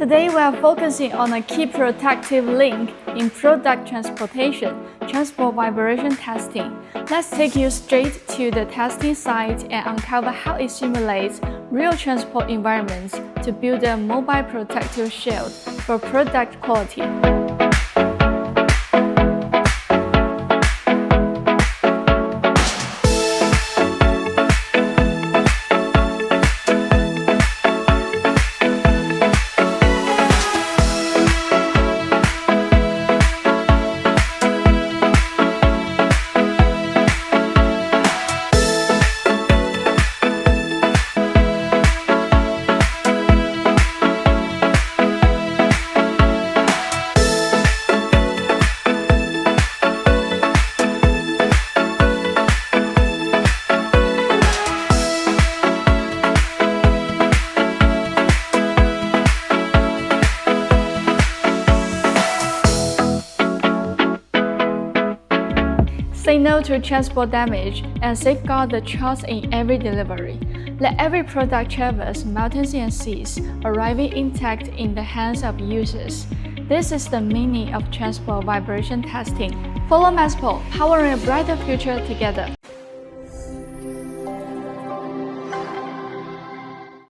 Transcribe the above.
Today we are focusing on a key protective link in product transportation, transport vibration testing. Let's take you straight to the testing site and uncover how it simulates real transport environments to build a mobile protective shield for product quality. Say no to transport damage and safeguard the trust in every delivery. Let every product traverse mountains and seas, arriving intact in the hands of users. This is the meaning of transport vibration testing. Follow MesPal, powering a brighter future together.